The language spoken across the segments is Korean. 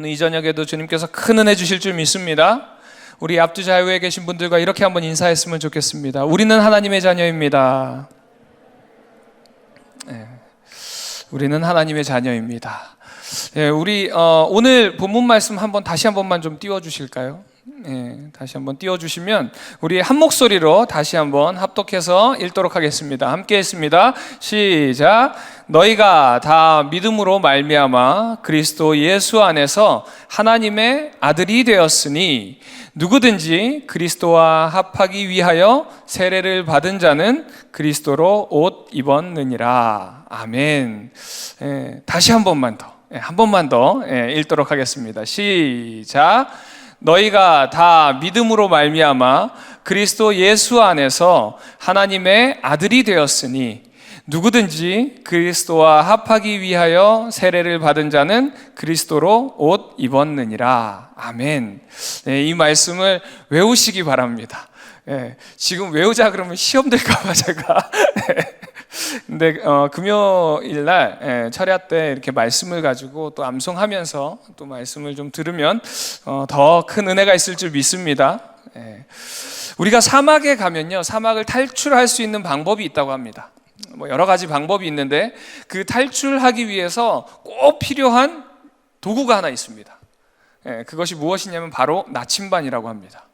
오늘 이 저녁에도 주님께서 큰 은혜 주실 줄 믿습니다. 우리 앞뒤 좌우에 계신 분들과 이렇게 한번 인사했으면 좋겠습니다. 우리는 하나님의 자녀입니다. 우리는 하나님의 자녀입니다. 우리 오늘 본문 말씀 다시 한 번만 좀 띄워주실까요? 다시 한번 띄워주시면 우리 한 목소리로 다시 한번 합독해서 읽도록 하겠습니다. 함께 했습니다. 시작. 너희가 다 믿음으로 말미암아 그리스도 예수 안에서 하나님의 아들이 되었으니 누구든지 그리스도와 합하기 위하여 세례를 받은 자는 그리스도로 옷 입었느니라. 아멘. 다시 한 번만 더 읽도록 하겠습니다. 시작. 너희가 다 믿음으로 말미암아 그리스도 예수 안에서 하나님의 아들이 되었으니 누구든지 그리스도와 합하기 위하여 세례를 받은 자는 그리스도로 옷 입었느니라. 아멘. 이 말씀을 외우시기 바랍니다. 지금 외우자 그러면 시험 될까봐 제가 근데 금요일날 철야 때 이렇게 말씀을 가지고 또 암송하면서 또 말씀을 좀 들으면 더 큰 은혜가 있을 줄 믿습니다. 우리가 사막에 가면요, 사막을 탈출할 수 있는 방법이 있다고 합니다. 여러 가지 방법이 있는데 그 탈출하기 위해서 꼭 필요한 도구가 하나 있습니다. 그것이 무엇이냐면 바로 나침반이라고 합니다.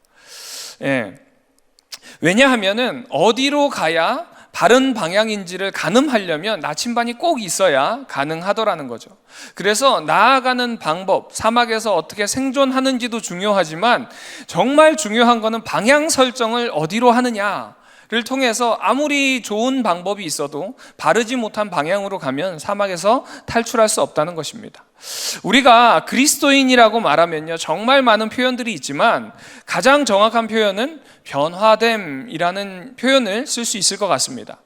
왜냐하면은 어디로 가야 바른 방향인지를 가늠하려면 나침반이 꼭 있어야 가능하더라는 거죠. 그래서 나아가는 방법, 사막에서 어떻게 생존하는지도 중요하지만 정말 중요한 거는 방향 설정을 어디로 하느냐를 통해서 아무리 좋은 방법이 있어도 바르지 못한 방향으로 가면 사막에서 탈출할 수 없다는 것입니다. 우리가 그리스도인이라고 말하면요, 정말 많은 표현들이 있지만 가장 정확한 표현은 변화됨이라는 표현을 쓸 수 있을 것 같습니다.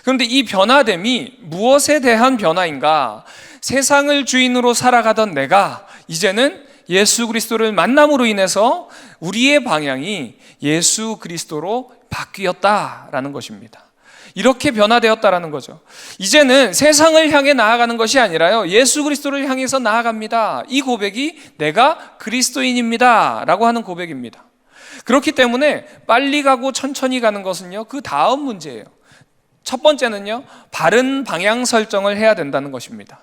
그런데 이 변화됨이 무엇에 대한 변화인가? 세상을 주인으로 살아가던 내가 이제는 예수 그리스도를 만남으로 인해서 우리의 방향이 예수 그리스도로 바뀌었다라는 것입니다. 이렇게 변화되었다라는 거죠. 이제는 세상을 향해 나아가는 것이 아니라요, 예수 그리스도를 향해서 나아갑니다. 이 고백이 내가 그리스도인입니다 라고 하는 고백입니다. 그렇기 때문에 빨리 가고 천천히 가는 것은요, 그 다음 문제예요. 첫 번째는요, 바른 방향 설정을 해야 된다는 것입니다.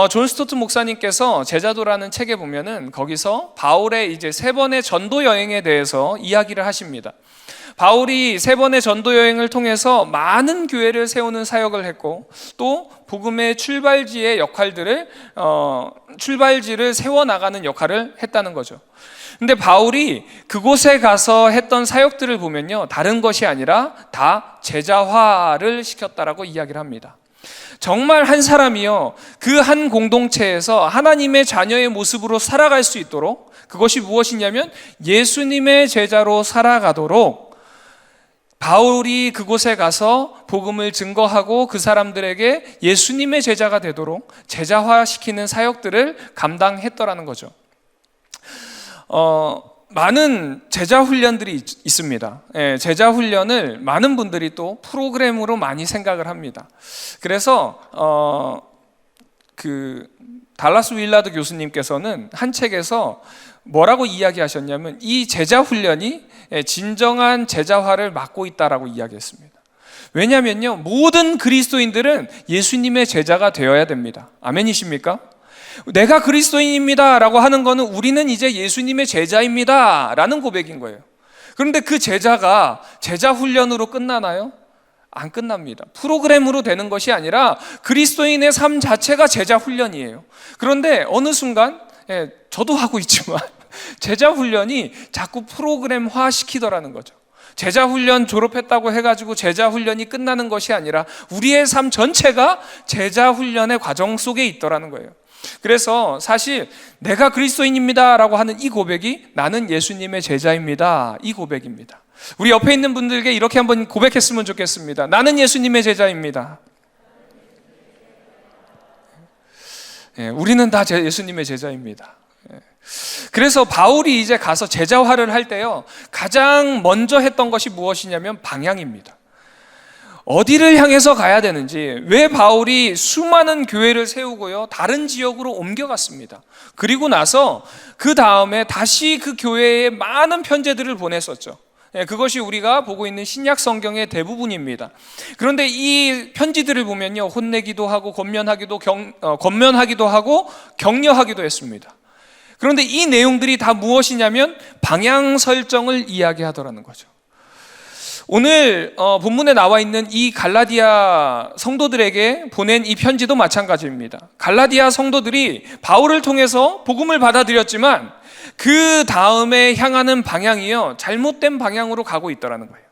존 스토트 목사님께서 제자도라는 책에 보면은 거기서 바울의 이제 3번의 전도 여행에 대해서 이야기를 하십니다. 바울이 3번의 전도 여행을 통해서 많은 교회를 세우는 사역을 했고 또 복음의 출발지의 역할들을 출발지를 세워나가는 역할을 했다는 거죠. 근데 바울이 그곳에 가서 했던 사역들을 보면요, 다른 것이 아니라 다 제자화를 시켰다라고 이야기를 합니다. 정말 한 사람이요, 그 한 공동체에서 하나님의 자녀의 모습으로 살아갈 수 있도록, 그것이 무엇이냐면 예수님의 제자로 살아가도록 바울이 그곳에 가서 복음을 증거하고 그 사람들에게 예수님의 제자가 되도록 제자화시키는 사역들을 감당했더라는 거죠. 많은 제자 훈련들이 있습니다. 제자 훈련을 많은 분들이 또 프로그램으로 많이 생각을 합니다. 그래서 달라스 윌라드 교수님께서는 한 책에서 뭐라고 이야기하셨냐면 이 제자 훈련이 진정한 제자화를 막고 있다라고 이야기했습니다. 왜냐하면요, 모든 그리스도인들은 예수님의 제자가 되어야 됩니다. 아멘이십니까? 내가 그리스도인입니다 라고 하는 거는 우리는 이제 예수님의 제자입니다 라는 고백인 거예요. 그런데 그 제자가 제자 훈련으로 끝나나요? 안 끝납니다. 프로그램으로 되는 것이 아니라 그리스도인의 삶 자체가 제자 훈련이에요. 그런데 어느 순간 저도 하고 있지만 제자 훈련이 자꾸 프로그램화 시키더라는 거죠. 제자 훈련 졸업했다고 해가지고 제자 훈련이 끝나는 것이 아니라 우리의 삶 전체가 제자 훈련의 과정 속에 있더라는 거예요. 그래서 사실 내가 그리스도인입니다 라고 하는 이 고백이 나는 예수님의 제자입니다, 이 고백입니다. 우리 옆에 있는 분들에게 이렇게 한번 고백했으면 좋겠습니다. 나는 예수님의 제자입니다. 우리는 다 예수님의 제자입니다. 그래서 바울이 이제 가서 제자화를 할 때요, 가장 먼저 했던 것이 무엇이냐면 방향입니다. 어디를 향해서 가야 되는지, 왜 바울이 수많은 교회를 세우고요 다른 지역으로 옮겨갔습니다. 그리고 나서 그 다음에 다시 그 교회에 많은 편지들을 보냈었죠. 그것이 우리가 보고 있는 신약 성경의 대부분입니다. 그런데 이 편지들을 보면요, 혼내기도 하고 권면하기도 하고 격려하기도 했습니다. 그런데 이 내용들이 다 무엇이냐면 방향 설정을 이야기하더라는 거죠. 오늘 본문에 나와 있는 이 갈라디아 성도들에게 보낸 이 편지도 마찬가지입니다. 갈라디아 성도들이 바울을 통해서 복음을 받아들였지만 그 다음에 향하는 방향이요, 잘못된 방향으로 가고 있더라는 거예요.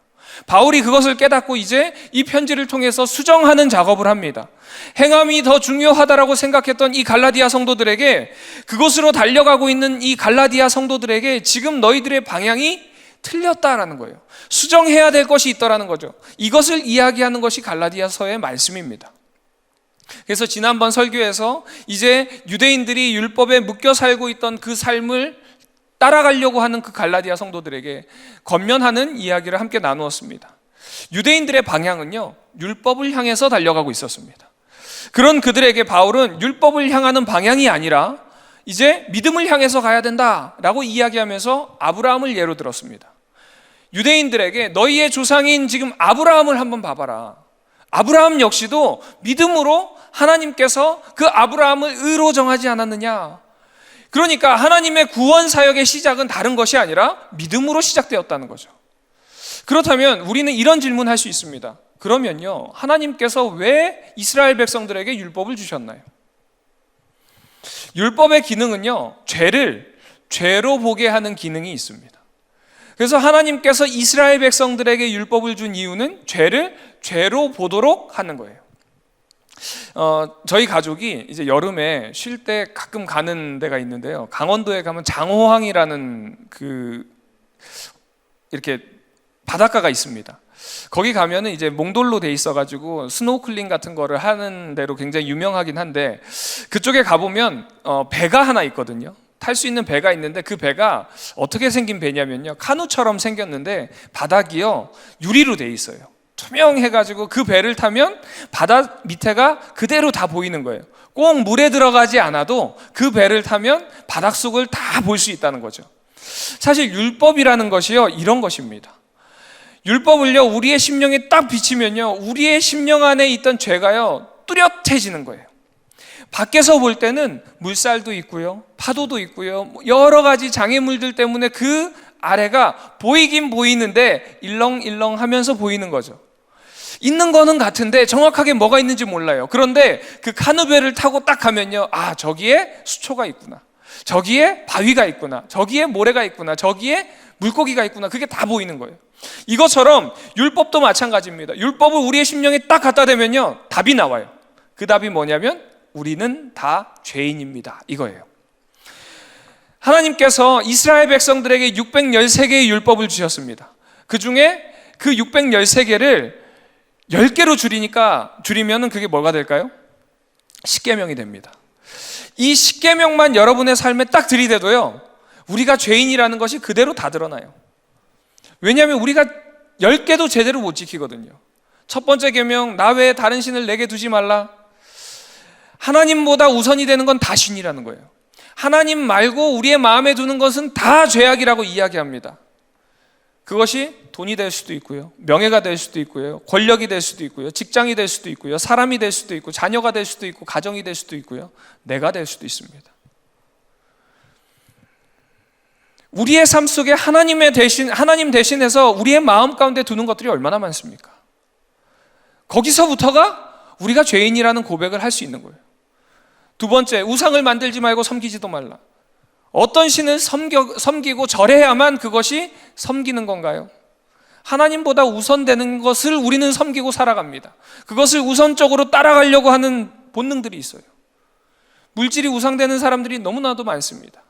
바울이 그것을 깨닫고 이제 이 편지를 통해서 수정하는 작업을 합니다. 행함이 더 중요하다라고 생각했던 이 갈라디아 성도들에게, 그곳으로 달려가고 있는 이 갈라디아 성도들에게 지금 너희들의 방향이 틀렸다라는 거예요. 수정해야 될 것이 있더라는 거죠. 이것을 이야기하는 것이 갈라디아서의 말씀입니다. 그래서 지난번 설교에서 이제 유대인들이 율법에 묶여 살고 있던 그 삶을 따라가려고 하는 그 갈라디아 성도들에게 권면하는 이야기를 함께 나누었습니다. 유대인들의 방향은요, 율법을 향해서 달려가고 있었습니다. 그런 그들에게 바울은 율법을 향하는 방향이 아니라 이제 믿음을 향해서 가야 된다라고 이야기하면서 아브라함을 예로 들었습니다. 유대인들에게 너희의 조상인 지금 아브라함을 한번 봐봐라. 아브라함 역시도 믿음으로 하나님께서 그 아브라함을 의로 정하지 않았느냐. 그러니까 하나님의 구원 사역의 시작은 다른 것이 아니라 믿음으로 시작되었다는 거죠. 그렇다면 우리는 이런 질문을 할 수 있습니다. 그러면요, 하나님께서 왜 이스라엘 백성들에게 율법을 주셨나요? 율법의 기능은요, 죄를 죄로 보게 하는 기능이 있습니다. 그래서 하나님께서 이스라엘 백성들에게 율법을 준 이유는 죄를 죄로 보도록 하는 거예요. 저희 가족이 이제 여름에 쉴 때 가끔 가는 데가 있는데요, 강원도에 가면 장호항이라는 이렇게 바닷가가 있습니다. 거기 가면은 이제 몽돌로 돼 있어가지고 스노클링 같은 거를 하는 데로 굉장히 유명하긴 한데, 그쪽에 가보면 배가 하나 있거든요. 탈 수 있는 배가 있는데 그 배가 어떻게 생긴 배냐면요, 카누처럼 생겼는데 바닥이요 유리로 돼 있어요. 투명해가지고 그 배를 타면 바다 밑에가 그대로 다 보이는 거예요. 꼭 물에 들어가지 않아도 그 배를 타면 바닷속을 다 볼 수 있다는 거죠. 사실 율법이라는 것이요, 이런 것입니다. 율법을요, 우리의 심령에 딱 비치면요, 우리의 심령 안에 있던 죄가요 뚜렷해지는 거예요. 밖에서 볼 때는 물살도 있고요, 파도도 있고요, 여러 가지 장애물들 때문에 그 아래가 보이긴 보이는데 일렁일렁 하면서 보이는 거죠. 있는 거는 같은데 정확하게 뭐가 있는지 몰라요. 그런데 그 카누베를 타고 딱 가면요, 아, 저기에 수초가 있구나, 저기에 바위가 있구나, 저기에 모래가 있구나, 저기에 물고기가 있구나, 그게 다 보이는 거예요. 이것처럼 율법도 마찬가지입니다. 율법을 우리의 심령에 딱 갖다 대면요, 답이 나와요. 그 답이 뭐냐면 우리는 다 죄인입니다, 이거예요. 하나님께서 이스라엘 백성들에게 613개의 율법을 주셨습니다. 그 중에 그 613개를 10개로 줄이면 그게 뭐가 될까요? 10계명이 됩니다. 이 10계명만 여러분의 삶에 딱 들이대도요, 우리가 죄인이라는 것이 그대로 다 드러나요. 왜냐하면 우리가 10개도 제대로 못 지키거든요. 첫 번째 계명, 나 외에 다른 신을 내게 두지 말라. 하나님보다 우선이 되는 건 다 신이라는 거예요. 하나님 말고 우리의 마음에 두는 것은 다 죄악이라고 이야기합니다. 그것이 돈이 될 수도 있고요, 명예가 될 수도 있고요, 권력이 될 수도 있고요, 직장이 될 수도 있고요, 사람이 될 수도 있고, 자녀가 될 수도 있고, 가정이 될 수도 있고요, 내가 될 수도 있습니다. 우리의 삶 속에 하나님 대신해서 우리의 마음 가운데 두는 것들이 얼마나 많습니까? 거기서부터가 우리가 죄인이라는 고백을 할 수 있는 거예요. 두 번째, 우상을 만들지 말고 섬기지도 말라. 어떤 신을 섬기고 절해야만 그것이 섬기는 건가요? 하나님보다 우선되는 것을 우리는 섬기고 살아갑니다. 그것을 우선적으로 따라가려고 하는 본능들이 있어요. 물질이 우상되는 사람들이 너무나도 많습니다.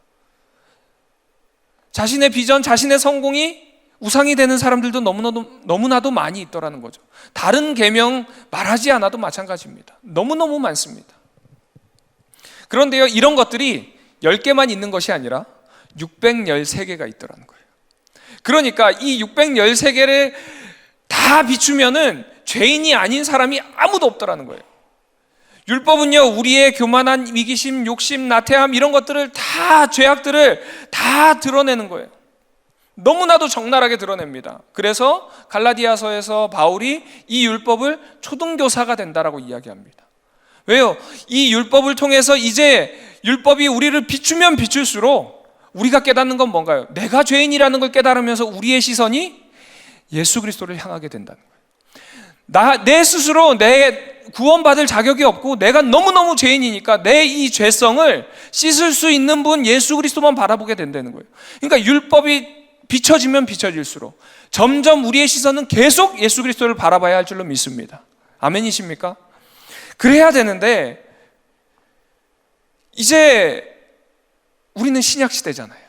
자신의 비전, 자신의 성공이 우상이 되는 사람들도 너무나도 많이 있더라는 거죠. 다른 계명 말하지 않아도 마찬가지입니다. 너무너무 많습니다. 그런데요, 이런 것들이 10개만 있는 것이 아니라 613개가 있더라는 거예요. 그러니까 이 613개를 다 비추면은 죄인이 아닌 사람이 아무도 없더라는 거예요. 율법은요, 우리의 교만한 이기심, 욕심, 나태함 이런 것들을 다, 죄악들을 다 드러내는 거예요. 너무나도 적나라하게 드러냅니다. 그래서 갈라디아서에서 바울이 이 율법을 초등교사가 된다라고 이야기합니다. 왜요? 이 율법을 통해서 이제 율법이 우리를 비추면 비출수록 우리가 깨닫는 건 뭔가요? 내가 죄인이라는 걸 깨달으면서 우리의 시선이 예수 그리스도를 향하게 된다는 거예요. 내 스스로 내 구원받을 자격이 없고 내가 너무너무 죄인이니까 내 이 죄성을 씻을 수 있는 분 예수 그리스도만 바라보게 된다는 거예요. 그러니까 율법이 비춰지면 비춰질수록 점점 우리의 시선은 계속 예수 그리스도를 바라봐야 할 줄로 믿습니다. 아멘이십니까? 그래야 되는데 이제 우리는 신약시대잖아요.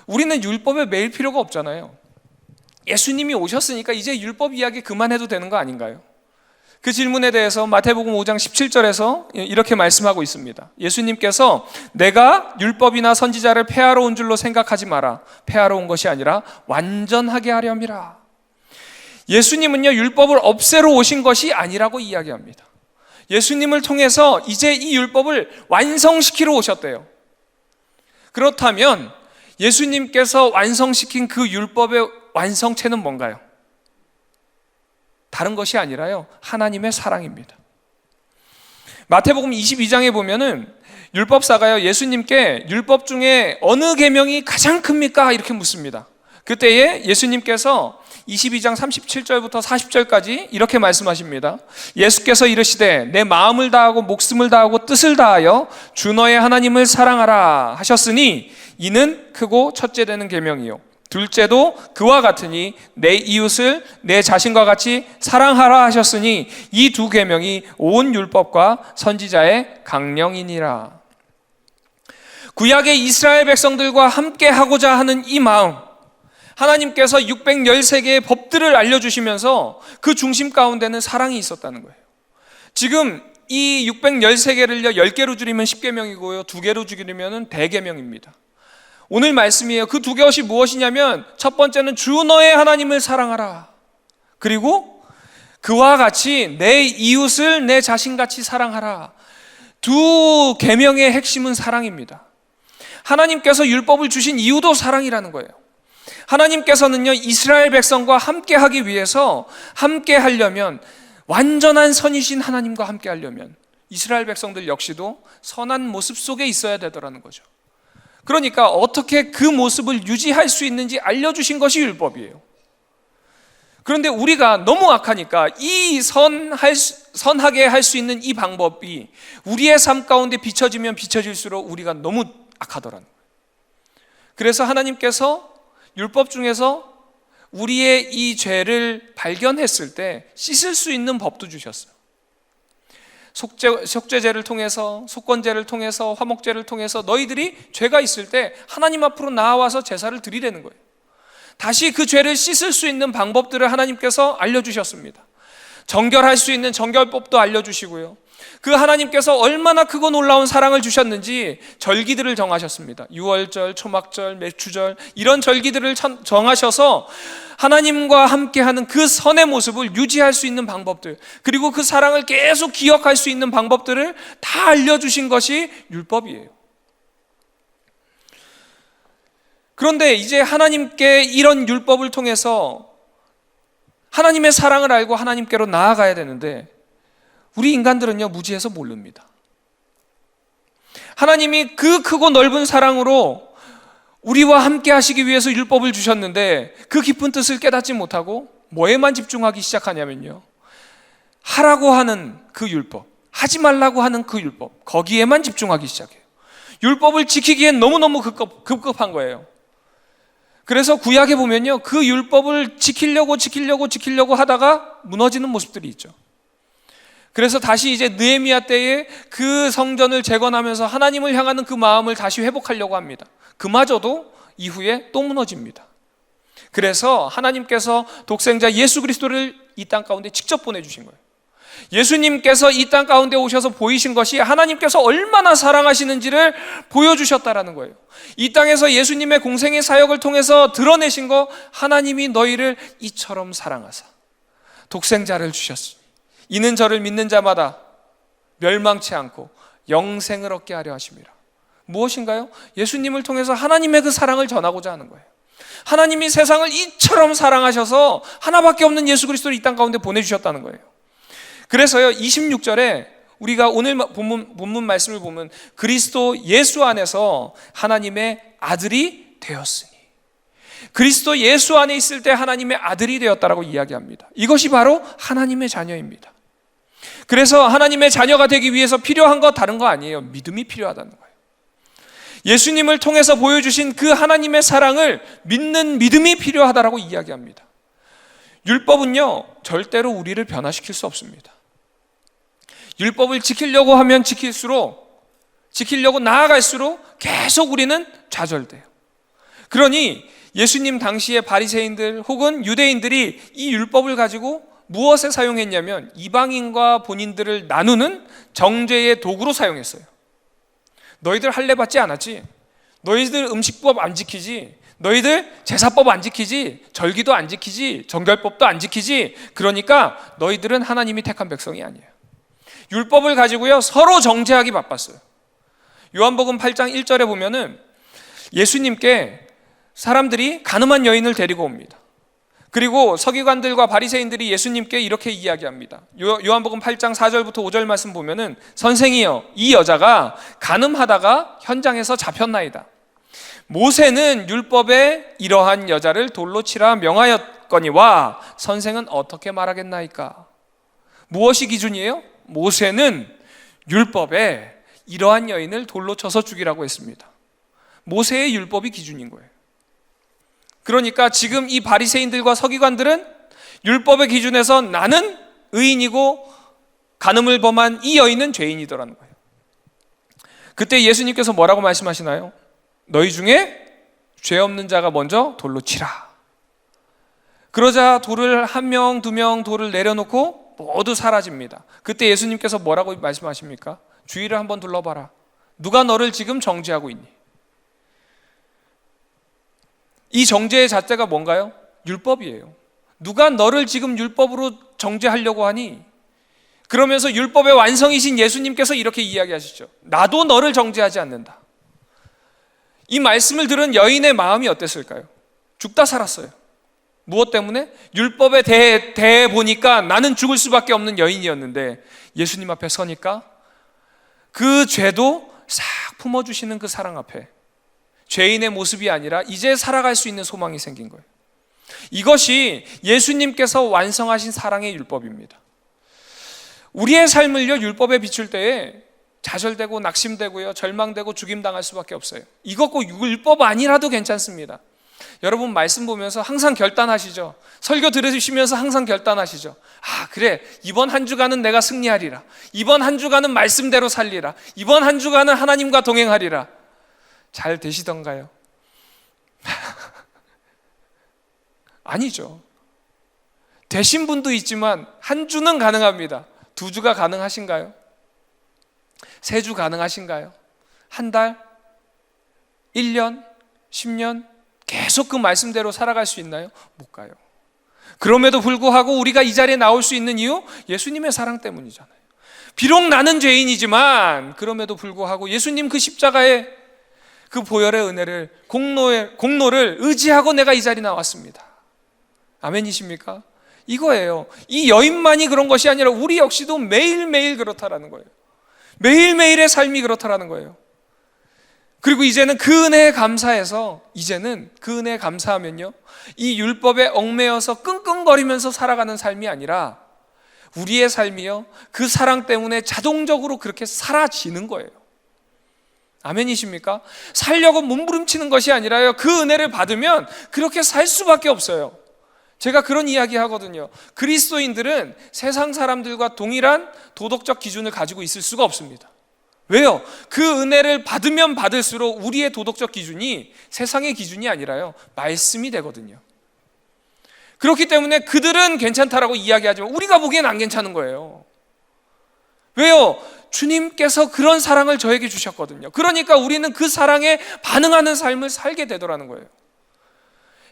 우리는 율법에 매일 필요가 없잖아요. 예수님이 오셨으니까 이제 율법 이야기 그만해도 되는 거 아닌가요? 그 질문에 대해서 마태복음 5장 17절에서 이렇게 말씀하고 있습니다. 예수님께서 내가 율법이나 선지자를 폐하러 온 줄로 생각하지 마라. 폐하러 온 것이 아니라 완전하게 하렴이라. 예수님은요, 율법을 없애러 오신 것이 아니라고 이야기합니다. 예수님을 통해서 이제 이 율법을 완성시키러 오셨대요. 그렇다면 예수님께서 완성시킨 그 율법의 완성체는 뭔가요? 다른 것이 아니라요, 하나님의 사랑입니다. 마태복음 22장에 보면은 율법사가요, 예수님께 율법 중에 어느 계명이 가장 큽니까? 이렇게 묻습니다. 그때에 예수님께서 22장 37절부터 40절까지 이렇게 말씀하십니다. 예수께서 이르시되 내 마음을 다하고 목숨을 다하고 뜻을 다하여 주 너의 하나님을 사랑하라 하셨으니 이는 크고 첫째 되는 계명이요 둘째도 그와 같으니 내 이웃을 내 자신과 같이 사랑하라 하셨으니 이 두 계명이 온 율법과 선지자의 강령이니라. 구약의 이스라엘 백성들과 함께 하고자 하는 이 마음, 하나님께서 613개의 법들을 알려주시면서 그 중심 가운데는 사랑이 있었다는 거예요. 지금 이 613개를요 10개로 줄이면 10계명이고요 2개로 줄이면 대계명입니다. 오늘 말씀이에요. 그 두 것이 무엇이냐면 첫 번째는 주 너의 하나님을 사랑하라. 그리고 그와 같이 내 이웃을 내 자신같이 사랑하라. 두 계명의 핵심은 사랑입니다. 하나님께서 율법을 주신 이유도 사랑이라는 거예요. 하나님께서는요 이스라엘 백성과 함께 하기 위해서, 함께 하려면, 완전한 선이신 하나님과 함께 하려면 이스라엘 백성들 역시도 선한 모습 속에 있어야 되더라는 거죠. 그러니까 어떻게 그 모습을 유지할 수 있는지 알려주신 것이 율법이에요. 그런데 우리가 너무 악하니까 이 선하게 할 수 있는 이 방법이 우리의 삶 가운데 비춰지면 비춰질수록 우리가 너무 악하더라는 거예요. 그래서 하나님께서 율법 중에서 우리의 이 죄를 발견했을 때 씻을 수 있는 법도 주셨어요. 속죄제를 통해서, 속건제를 통해서, 화목제를 통해서 너희들이 죄가 있을 때 하나님 앞으로 나와서 제사를 드리라는 거예요. 다시 그 죄를 씻을 수 있는 방법들을 하나님께서 알려주셨습니다. 정결할 수 있는 정결법도 알려주시고요, 그 하나님께서 얼마나 크고 놀라운 사랑을 주셨는지 절기들을 정하셨습니다. 유월절, 초막절, 매추절 이런 절기들을 정하셔서 하나님과 함께하는 그 선의 모습을 유지할 수 있는 방법들, 그리고 그 사랑을 계속 기억할 수 있는 방법들을 다 알려주신 것이 율법이에요. 그런데 이제 하나님께 이런 율법을 통해서 하나님의 사랑을 알고 하나님께로 나아가야 되는데 우리 인간들은요 무지해서 모릅니다. 하나님이 그 크고 넓은 사랑으로 우리와 함께 하시기 위해서 율법을 주셨는데 그 깊은 뜻을 깨닫지 못하고 뭐에만 집중하기 시작하냐면요, 하라고 하는 그 율법, 하지 말라고 하는 그 율법, 거기에만 집중하기 시작해요. 율법을 지키기엔 너무너무 급급한 거예요. 그래서 구약에 보면요 그 율법을 지키려고 하다가 무너지는 모습들이 있죠. 그래서 다시 이제 느헤미야 때에 그 성전을 재건하면서 하나님을 향하는 그 마음을 다시 회복하려고 합니다. 그마저도 이후에 또 무너집니다. 그래서 하나님께서 독생자 예수 그리스도를 이 땅 가운데 직접 보내주신 거예요. 예수님께서 이 땅 가운데 오셔서 보이신 것이 하나님께서 얼마나 사랑하시는지를 보여주셨다라는 거예요. 이 땅에서 예수님의 공생의 사역을 통해서 드러내신 거, 하나님이 너희를 이처럼 사랑하사 독생자를 주셨으니 이는 저를 믿는 자마다 멸망치 않고 영생을 얻게 하려 하심이라. 무엇인가요? 예수님을 통해서 하나님의 그 사랑을 전하고자 하는 거예요. 하나님이 세상을 이처럼 사랑하셔서 하나밖에 없는 예수 그리스도를 이 땅 가운데 보내주셨다는 거예요. 그래서요 26절에 우리가 오늘 본문 말씀을 보면 그리스도 예수 안에서 하나님의 아들이 되었으니, 그리스도 예수 안에 있을 때 하나님의 아들이 되었다라고 이야기합니다. 이것이 바로 하나님의 자녀입니다. 그래서 하나님의 자녀가 되기 위해서 필요한 거 다른 거 아니에요. 믿음이 필요하다는 거예요. 예수님을 통해서 보여주신 그 하나님의 사랑을 믿는 믿음이 필요하다라고 이야기합니다. 율법은요 절대로 우리를 변화시킬 수 없습니다. 율법을 지키려고 하면 지키려고 나아갈수록 계속 우리는 좌절돼요. 그러니 예수님 당시의 바리새인들 혹은 유대인들이 이 율법을 가지고 무엇에 사용했냐면 이방인과 본인들을 나누는 정죄의 도구로 사용했어요. 너희들 할례 받지 않았지? 너희들 음식법 안 지키지? 너희들 제사법 안 지키지? 절기도 안 지키지? 정결법도 안 지키지? 그러니까 너희들은 하나님이 택한 백성이 아니에요. 율법을 가지고요 서로 정죄하기 바빴어요. 요한복음 8장 1절에 보면은 예수님께 사람들이 가늠한 여인을 데리고 옵니다. 그리고 서기관들과 바리새인들이 예수님께 이렇게 이야기합니다. 요한복음 8장 4절부터 5절 말씀 보면은 선생이여 이 여자가 간음하다가 현장에서 잡혔나이다. 모세는 율법에 이러한 여자를 돌로 치라 명하였거니와 선생은 어떻게 말하겠나이까? 무엇이 기준이에요? 모세는 율법에 이러한 여인을 돌로 쳐서 죽이라고 했습니다. 모세의 율법이 기준인 거예요. 그러니까 지금 이 바리새인들과 서기관들은 율법의 기준에서 나는 의인이고 간음을 범한 이 여인은 죄인이더라는 거예요. 그때 예수님께서 뭐라고 말씀하시나요? 너희 중에 죄 없는 자가 먼저 돌로 치라. 그러자 돌을 한 명, 두 명 돌을 내려놓고 모두 사라집니다. 그때 예수님께서 뭐라고 말씀하십니까? 주위를 한번 둘러봐라. 누가 너를 지금 정죄하고 있니? 이 정죄의 잣대가 뭔가요? 율법이에요. 누가 너를 지금 율법으로 정죄하려고 하니? 그러면서 율법의 완성이신 예수님께서 이렇게 이야기하시죠. 나도 너를 정죄하지 않는다. 이 말씀을 들은 여인의 마음이 어땠을까요? 죽다 살았어요. 무엇 때문에? 율법에 대해 보니까 나는 죽을 수밖에 없는 여인이었는데 예수님 앞에 서니까 그 죄도 싹 품어주시는 그 사랑 앞에 죄인의 모습이 아니라 이제 살아갈 수 있는 소망이 생긴 거예요. 이것이 예수님께서 완성하신 사랑의 율법입니다. 우리의 삶을요 율법에 비출 때에 좌절되고 낙심되고요 절망되고 죽임당할 수밖에 없어요. 이거 꼭 율법 아니라도 괜찮습니다. 여러분 말씀 보면서 항상 결단하시죠. 설교 들으시면서 항상 결단하시죠. 아 그래 이번 한 주간은 내가 승리하리라. 이번 한 주간은 말씀대로 살리라. 이번 한 주간은 하나님과 동행하리라. 잘 되시던가요? 아니죠. 되신 분도 있지만 한 주는 가능합니다. 두 주가 가능하신가요? 세 주 가능하신가요? 한 달? 1년? 10년? 계속 그 말씀대로 살아갈 수 있나요? 못 가요. 그럼에도 불구하고 우리가 이 자리에 나올 수 있는 이유? 예수님의 사랑 때문이잖아요. 비록 나는 죄인이지만 그럼에도 불구하고 예수님 그 십자가의 그 보혈의 은혜를 공로를 의지하고 내가 이 자리에 나왔습니다. 아멘이십니까? 이거예요. 이 여인만이 그런 것이 아니라 우리 역시도 매일매일 그렇다라는 거예요. 매일매일의 삶이 그렇다라는 거예요. 그리고 이제는 그 은혜에 감사해서 이제는 그 은혜에 감사하면요 이 율법에 얽매여서 끙끙거리면서 살아가는 삶이 아니라 우리의 삶이요 그 사랑 때문에 자동적으로 그렇게 사라지는 거예요. 아멘이십니까? 살려고 몸부림치는 것이 아니라요 그 은혜를 받으면 그렇게 살 수밖에 없어요. 제가 그런 이야기 하거든요. 그리스도인들은 세상 사람들과 동일한 도덕적 기준을 가지고 있을 수가 없습니다. 왜요? 그 은혜를 받으면 받을수록 우리의 도덕적 기준이 세상의 기준이 아니라요 말씀이 되거든요. 그렇기 때문에 그들은 괜찮다라고 이야기하지만 우리가 보기엔 안 괜찮은 거예요. 왜요? 주님께서 그런 사랑을 저에게 주셨거든요. 그러니까 우리는 그 사랑에 반응하는 삶을 살게 되더라는 거예요.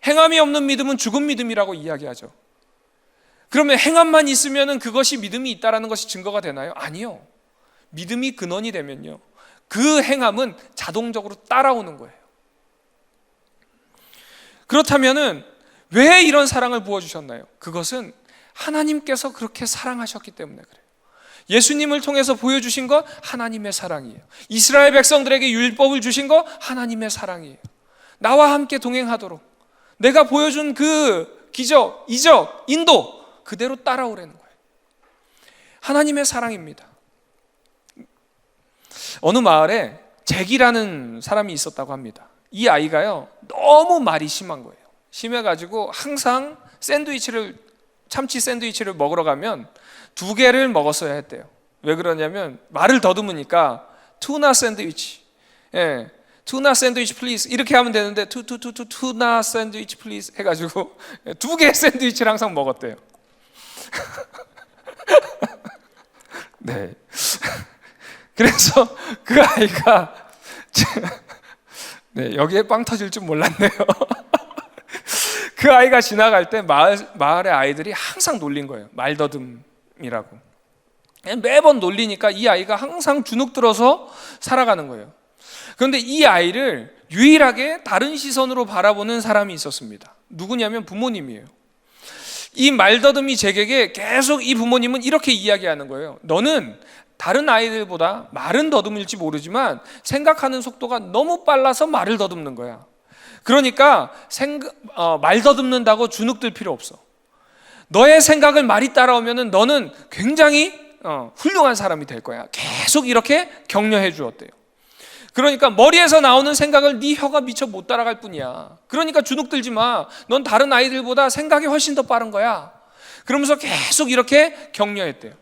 행함이 없는 믿음은 죽은 믿음이라고 이야기하죠. 그러면 행함만 있으면 그것이 믿음이 있다라는 것이 증거가 되나요? 아니요. 믿음이 근원이 되면요, 그 행함은 자동적으로 따라오는 거예요. 그렇다면은 왜 이런 사랑을 부어주셨나요? 그것은 하나님께서 그렇게 사랑하셨기 때문에 그래요. 예수님을 통해서 보여주신 것 하나님의 사랑이에요. 이스라엘 백성들에게 율법을 주신 것 하나님의 사랑이에요. 나와 함께 동행하도록 내가 보여준 그 기적, 이적, 인도 그대로 따라오라는 거예요. 하나님의 사랑입니다. 어느 마을에 잭이라는 사람이 있었다고 합니다. 이 아이가요, 너무 말이 심한 거예요. 심해가지고 항상 참치 샌드위치를 먹으러 가면 2개를 먹었어야 했대요. 왜 그러냐면 말을 더듬으니까 투나 샌드위치, 투나 샌드위치 플리즈 이렇게 하면 되는데 투나 샌드위치 플리즈 해가지고 2개 샌드위치를 항상 먹었대요. 네. 그래서 그 아이가 네, 여기에 빵 터질 줄 몰랐네요. 그 아이가 지나갈 때 마을의 아이들이 항상 놀린 거예요. 말더듬이라고. 매번 놀리니까 이 아이가 항상 주눅 들어서 살아가는 거예요. 그런데 이 아이를 유일하게 다른 시선으로 바라보는 사람이 있었습니다. 누구냐면 부모님이에요. 이 말더듬이 잭에게 계속 이 부모님은 이렇게 이야기하는 거예요. 너는 다른 아이들보다 말은 더듬을지 모르지만 생각하는 속도가 너무 빨라서 말을 더듬는 거야. 그러니까 말 더듬는다고 주눅 들 필요 없어. 너의 생각을 말이 따라오면 너는 굉장히 훌륭한 사람이 될 거야. 계속 이렇게 격려해 주었대요. 그러니까 머리에서 나오는 생각을 네 혀가 미처 못 따라갈 뿐이야. 그러니까 주눅 들지 마. 넌 다른 아이들보다 생각이 훨씬 더 빠른 거야. 그러면서 계속 이렇게 격려했대요.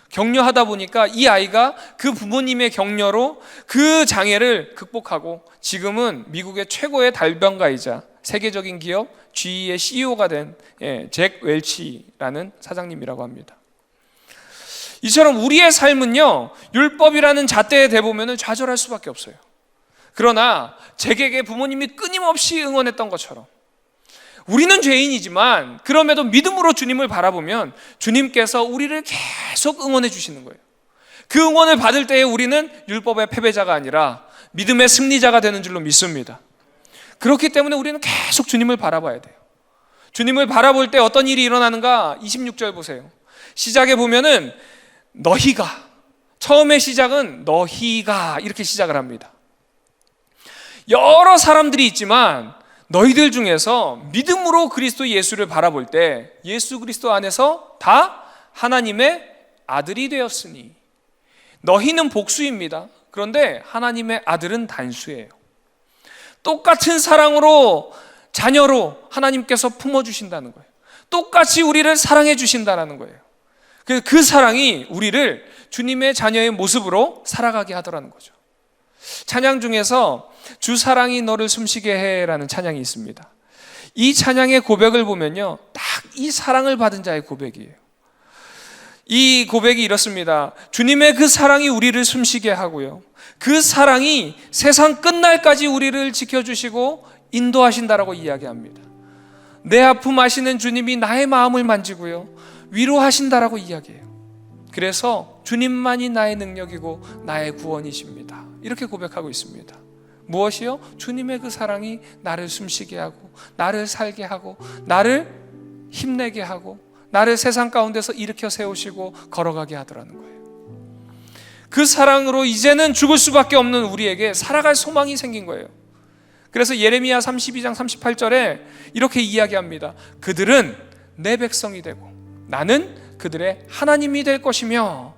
격려하다 보니까 이 아이가 그 부모님의 격려로 그 장애를 극복하고 지금은 미국의 최고의 달변가이자 세계적인 기업 GE의 CEO가 된 잭 웰치라는 사장님이라고 합니다. 이처럼 우리의 삶은요, 율법이라는 잣대에 대보면 좌절할 수밖에 없어요. 그러나 잭에게 부모님이 끊임없이 응원했던 것처럼 우리는 죄인이지만 그럼에도 믿음으로 주님을 바라보면 주님께서 우리를 계속 응원해 주시는 거예요. 그 응원을 받을 때에 우리는 율법의 패배자가 아니라 믿음의 승리자가 되는 줄로 믿습니다. 그렇기 때문에 우리는 계속 주님을 바라봐야 돼요. 주님을 바라볼 때 어떤 일이 일어나는가? 26절 보세요. 시작에 보면은 너희가, 처음의 시작은 너희가 이렇게 시작을 합니다. 여러 사람들이 있지만 너희들 중에서 믿음으로 그리스도 예수를 바라볼 때 예수 그리스도 안에서 다 하나님의 아들이 되었으니, 너희는 복수입니다. 그런데 하나님의 아들은 단수예요. 똑같은 사랑으로 자녀로 하나님께서 품어주신다는 거예요. 똑같이 우리를 사랑해 주신다는 거예요. 그 사랑이 우리를 주님의 자녀의 모습으로 살아가게 하더라는 거죠. 찬양 중에서 주 사랑이 너를 숨쉬게 해라는 찬양이 있습니다. 이 찬양의 고백을 보면요, 딱 이 사랑을 받은 자의 고백이에요. 이 고백이 이렇습니다. 주님의 그 사랑이 우리를 숨쉬게 하고요, 그 사랑이 세상 끝날까지 우리를 지켜주시고 인도하신다라고 이야기합니다. 내 아픔 아시는 주님이 나의 마음을 만지고요, 위로하신다라고 이야기해요. 그래서 주님만이 나의 능력이고 나의 구원이십니다. 이렇게 고백하고 있습니다. 무엇이요? 주님의 그 사랑이 나를 숨쉬게 하고 나를 살게 하고 나를 힘내게 하고 나를 세상 가운데서 일으켜 세우시고 걸어가게 하더라는 거예요. 그 사랑으로 이제는 죽을 수밖에 없는 우리에게 살아갈 소망이 생긴 거예요. 그래서 예레미야 32장 38절에 이렇게 이야기합니다. 그들은 내 백성이 되고 나는 그들의 하나님이 될 것이며.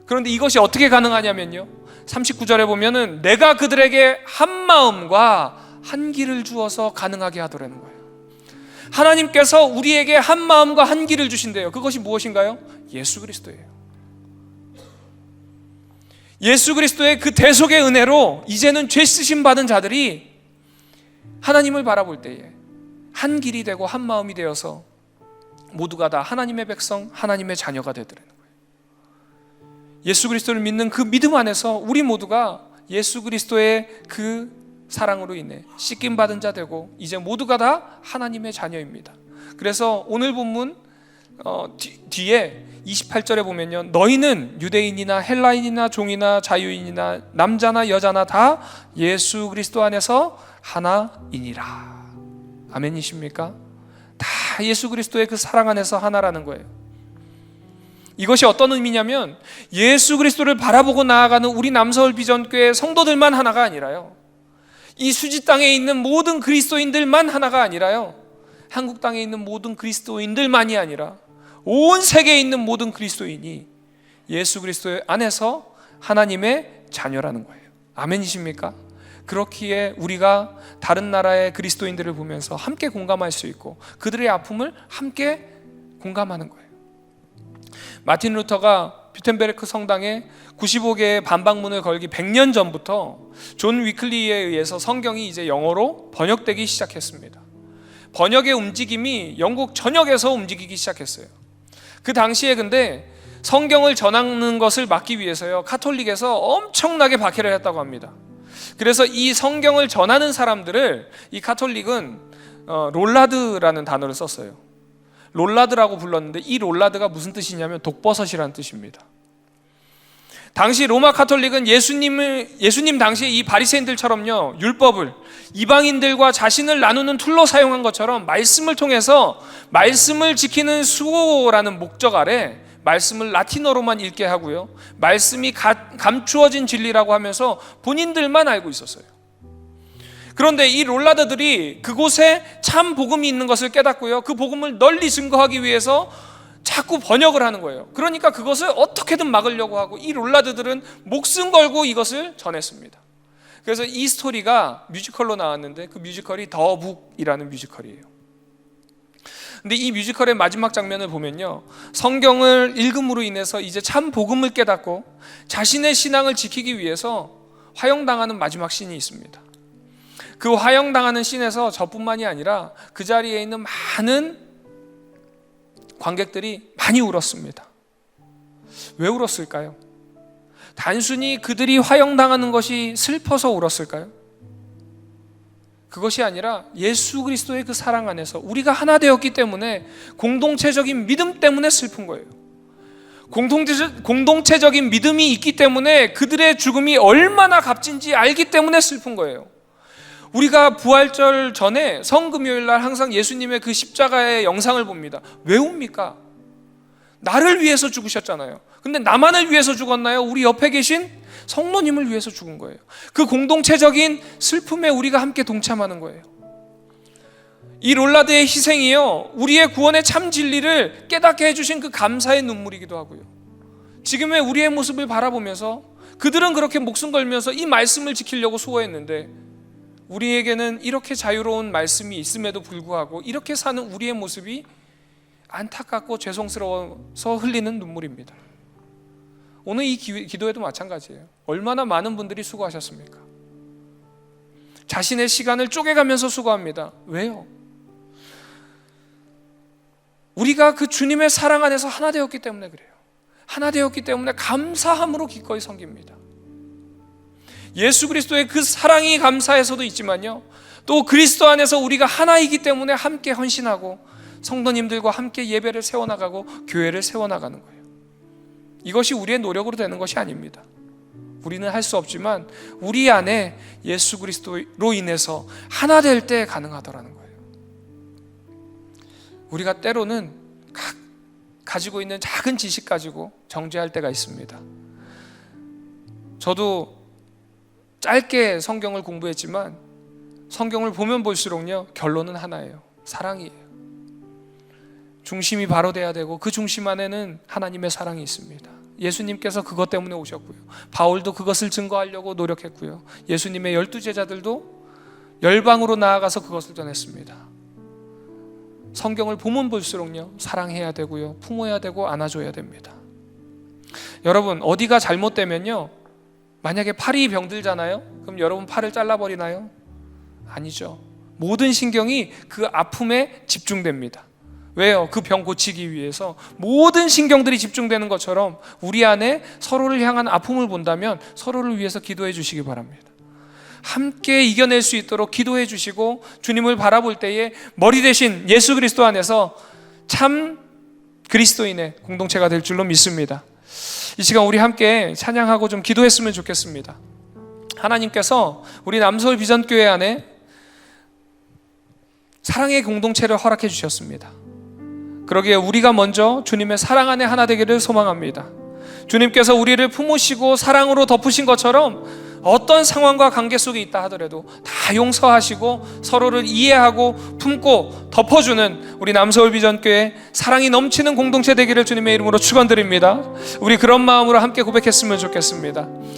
그런데 이것이 어떻게 가능하냐면요, 39절에 보면은 내가 그들에게 한 마음과 한 길을 주어서 가능하게 하더라는 거예요. 하나님께서 우리에게 한 마음과 한 길을 주신대요. 그것이 무엇인가요? 예수 그리스도예요. 예수 그리스도의 그 대속의 은혜로 이제는 죄 쓰심 받은 자들이 하나님을 바라볼 때에 한 길이 되고 한 마음이 되어서 모두가 다 하나님의 백성, 하나님의 자녀가 되더라는 거예요. 예수 그리스도를 믿는 그 믿음 안에서 우리 모두가 예수 그리스도의 그 사랑으로 인해 씻김 받은 자 되고 이제 모두가 다 하나님의 자녀입니다. 그래서 오늘 본문 뒤에 28절에 보면요, 너희는 유대인이나 헬라인이나 종이나 자유인이나 남자나 여자나 다 예수 그리스도 안에서 하나이니라. 아멘이십니까? 다 예수 그리스도의 그 사랑 안에서 하나라는 거예요. 이것이 어떤 의미냐면 예수 그리스도를 바라보고 나아가는 우리 남서울 비전교회 성도들만 하나가 아니라요, 이 수지 땅에 있는 모든 그리스도인들만 하나가 아니라요, 한국 땅에 있는 모든 그리스도인들만이 아니라 온 세계에 있는 모든 그리스도인이 예수 그리스도 안에서 하나님의 자녀라는 거예요. 아멘이십니까? 그렇기에 우리가 다른 나라의 그리스도인들을 보면서 함께 공감할 수 있고 그들의 아픔을 함께 공감하는 거예요. 마틴 루터가 뷰텐베르크 성당에 95개의 반박문을 걸기 100년 전부터 존 위클리에 의해서 성경이 이제 영어로 번역되기 시작했습니다. 번역의 움직임이 영국 전역에서 움직이기 시작했어요. 그 당시에 근데 성경을 전하는 것을 막기 위해서요, 카톨릭에서 엄청나게 박해를 했다고 합니다. 그래서 이 성경을 전하는 사람들을 이 카톨릭은 롤라드라는 단어를 썼어요. 롤라드라고 불렀는데 이 롤라드가 무슨 뜻이냐면 독버섯이라는 뜻입니다. 당시 로마 카톨릭은 예수님 당시에 이 바리새인들처럼요, 율법을 이방인들과 자신을 나누는 툴로 사용한 것처럼 말씀을 통해서 말씀을 지키는 수호라는 목적 아래 말씀을 라틴어로만 읽게 하고요, 말씀이 감추어진 진리라고 하면서 본인들만 알고 있었어요. 그런데 이 롤라드들이 그곳에 참 복음이 있는 것을 깨닫고요, 그 복음을 널리 증거하기 위해서 자꾸 번역을 하는 거예요. 그러니까 그것을 어떻게든 막으려고 하고 이 롤라드들은 목숨 걸고 이것을 전했습니다. 그래서 이 스토리가 뮤지컬로 나왔는데 그 뮤지컬이 더 북이라는 뮤지컬이에요. 근데 이 뮤지컬의 마지막 장면을 보면요, 성경을 읽음으로 인해서 이제 참 복음을 깨닫고 자신의 신앙을 지키기 위해서 화형당하는 마지막 씬이 있습니다. 그 화형당하는 씬에서 저뿐만이 아니라 그 자리에 있는 많은 관객들이 많이 울었습니다. 왜 울었을까요? 단순히 그들이 화형당하는 것이 슬퍼서 울었을까요? 그것이 아니라 예수 그리스도의 그 사랑 안에서 우리가 하나 되었기 때문에 공동체적인 믿음 때문에 슬픈 거예요. 공동체적인 믿음이 있기 때문에 그들의 죽음이 얼마나 값진지 알기 때문에 슬픈 거예요. 우리가 부활절 전에 성금요일 날 항상 예수님의 그 십자가의 영상을 봅니다. 왜 웁니까? 나를 위해서 죽으셨잖아요. 근데 나만을 위해서 죽었나요? 우리 옆에 계신 성모님을 위해서 죽은 거예요. 그 공동체적인 슬픔에 우리가 함께 동참하는 거예요. 이 롤라드의 희생이요, 우리의 구원의 참 진리를 깨닫게 해주신 그 감사의 눈물이기도 하고요, 지금의 우리의 모습을 바라보면서 그들은 그렇게 목숨 걸면서 이 말씀을 지키려고 수고했는데 우리에게는 이렇게 자유로운 말씀이 있음에도 불구하고 이렇게 사는 우리의 모습이 안타깝고 죄송스러워서 흘리는 눈물입니다. 오늘 이 기도에도 마찬가지예요. 얼마나 많은 분들이 수고하셨습니까? 자신의 시간을 쪼개가면서 수고합니다. 왜요? 우리가 그 주님의 사랑 안에서 하나 되었기 때문에 그래요. 하나 되었기 때문에 감사함으로 기꺼이 섬깁니다. 예수 그리스도의 그 사랑이 감사해서도 있지만요, 또 그리스도 안에서 우리가 하나이기 때문에 함께 헌신하고 성도님들과 함께 예배를 세워나가고 교회를 세워나가는 거예요. 이것이 우리의 노력으로 되는 것이 아닙니다. 우리는 할 수 없지만 우리 안에 예수 그리스도로 인해서 하나 될 때 가능하더라는 거예요. 우리가 때로는 가지고 있는 작은 지식 가지고 정죄할 때가 있습니다. 저도 짧게 성경을 공부했지만 성경을 보면 볼수록요, 결론은 하나예요. 사랑이에요. 중심이 바로 돼야 되고 그 중심 안에는 하나님의 사랑이 있습니다. 예수님께서 그것 때문에 오셨고요, 바울도 그것을 증거하려고 노력했고요, 예수님의 12제자들도 열방으로 나아가서 그것을 전했습니다. 성경을 보면 볼수록요, 사랑해야 되고요, 품어야 되고 안아줘야 됩니다. 여러분, 어디가 잘못되면요, 만약에 팔이 병들잖아요? 그럼 여러분 팔을 잘라버리나요? 아니죠. 모든 신경이 그 아픔에 집중됩니다. 왜요? 그 병 고치기 위해서 모든 신경들이 집중되는 것처럼 우리 안에 서로를 향한 아픔을 본다면 서로를 위해서 기도해 주시기 바랍니다. 함께 이겨낼 수 있도록 기도해 주시고 주님을 바라볼 때에 머리 대신 예수 그리스도 안에서 참 그리스도인의 공동체가 될 줄로 믿습니다. 이 시간 우리 함께 찬양하고 좀 기도했으면 좋겠습니다. 하나님께서 우리 남서울 비전교회 안에 사랑의 공동체를 허락해 주셨습니다. 그러기에 우리가 먼저 주님의 사랑 안에 하나 되기를 소망합니다. 주님께서 우리를 품으시고 사랑으로 덮으신 것처럼 어떤 상황과 관계 속에 있다 하더라도 다 용서하시고 서로를 이해하고 품고 덮어주는 우리 남서울 비전교회 사랑이 넘치는 공동체 되기를 주님의 이름으로 축원드립니다. 우리 그런 마음으로 함께 고백했으면 좋겠습니다.